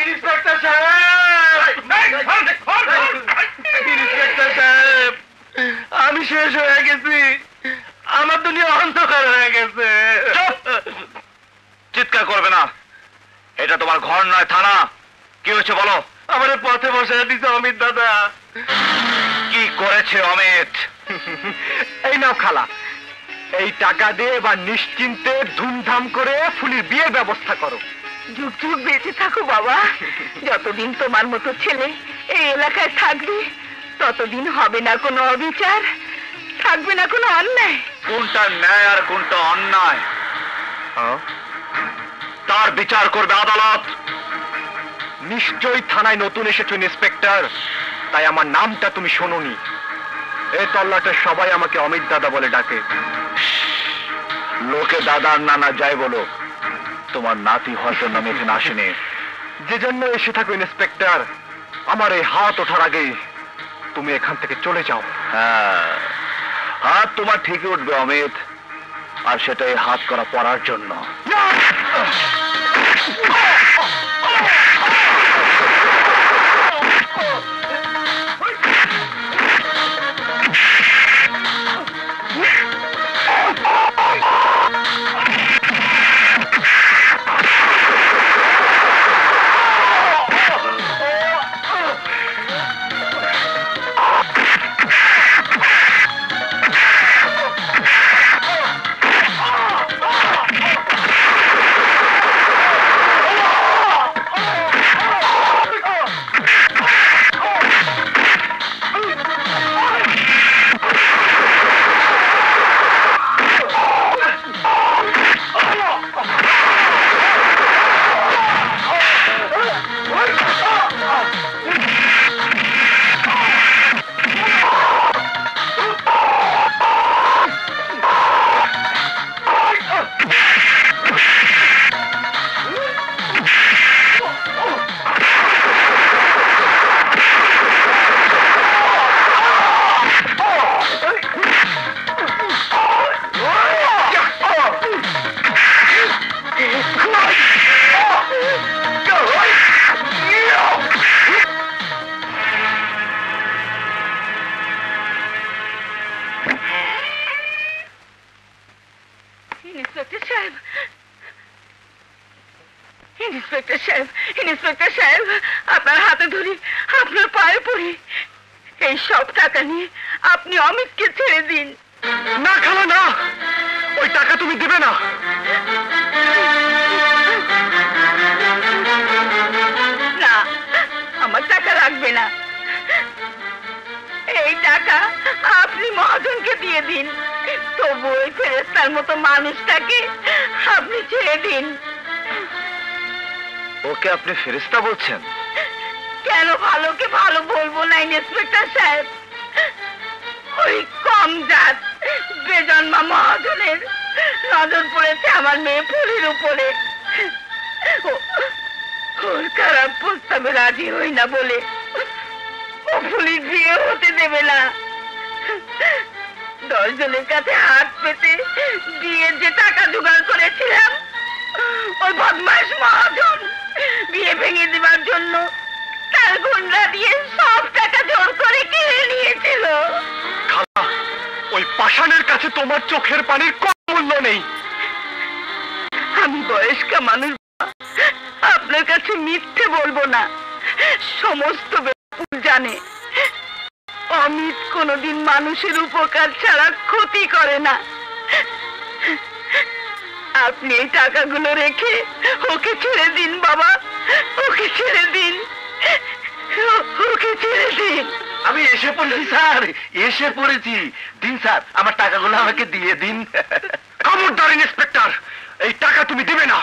Inspector সাহেব, inspector সাহেব, আমি শেষ হয়ে গেছি, আমার দুনিয়া অন্ধকার হয়ে গেছে। চিৎকার করবে না, এটা তোমার ঘর নয় থানা। কি হয়েছে বলো? আমার পথে বসে দিছে অমিত দাদা। কি করেছে অমিত? এই নাও খালা, এই টাকা দিয়ে এবার নিশ্চিন্তে ধুমধাম করে ফুলির বিয়ের ব্যবস্থা করো। যুগ যুগ বেঁচে থাকো বাবা। যতদিন তোমার মতো ছেলে এই এলাকায় থাকবে ততদিন হবে না কোনো অবিচার, থাকবে না কোনো অন্যায়। কোনটা ন্যায় আর কোনটা অন্যায় তার বিচার করবে আদালত। নিশ্চয়ই থানায় নতুন এসেছো ইন্সপেক্টর, তাই আমার নামটা তুমি শোনোনি। এই তল্লাটের সবাই আমাকে অমিত দাদা বলে ডাকে। লোকে দাদার নানা যাই বলো, তোমার নাতি হওয়ার জন্য আমি এখানে আসিনি। যে জন্য এসে থাকো ইন্সপেক্টর, আমার এই হাত ওঠার আগেই তুমি এখান থেকে চলে যাও। হ্যাঁ, হাত তোমার ঠিকই উঠবে অমিত, আর সেটাই হাত করা পড়ার জন্য। ইন্সপেক্টর সাহেব, আপনার হাতে ধরি, আপনার পায়ে পড়ি, এই সব টাকা নিয়ে আপনি অমিতকে ছেড়ে দিন। না খালা না, ওই টাকা তুমি দিবে না। না, আমার টাকা লাগবে না, এই টাকা আপনি মহাজনকে দিয়ে দিন। তবু ওই ফেরেশতার মতো মানুষটাকে আপনি ছেড়ে দিন। ওকে আপনি ফেরেশতা বলছেন? কেন ভালোকে ভালো বলবো না ইন্সপেক্টর সাহেব? ওই কম জাত বেজন্মা মহাজনের নজর পড়েছে আমার মেয়ে ফুলির উপরে। ওর খারাপ প্রস্তাবে রাজি হই না বলে ও ফুলির বিয়ে হতে দেবে না। 10 জনের কাছে হাত পেতে বিয়ের যে টাকা জোগাড় করেছিলাম, ওই বদমাশ মহাজন বিয়ে ভেঙে দেবার জন্য তার গুন্ডা দিয়ে সব টাকা জোর করে কিনে নিয়েছিল। খালা, ওই পাষাণের কাছে তোমার চোখের পানির কোনো মূল্য নেই। আমি বয়স্কা মানুষ, আপনার কাছে মিথ্যে বলবো না। সমস্ত ব্যাপার জানে অমিত কোনোদিন মানুষের উপকার ছাড়া ক্ষতি করে না। আপনি এই টাকাগুলো রেখে ওকে ছেড়ে দিন বাবা, ওকে ছেড়ে দিন, ওকে ছেড়ে দিন। আমি এসে পড়েছি স্যার, এসে পড়েছি। দিন স্যার, আমার টাকাগুলো আমাকে দিয়ে দিন। খবরদার ইন্সপেক্টর, এই টাকা তুমি দিবে না।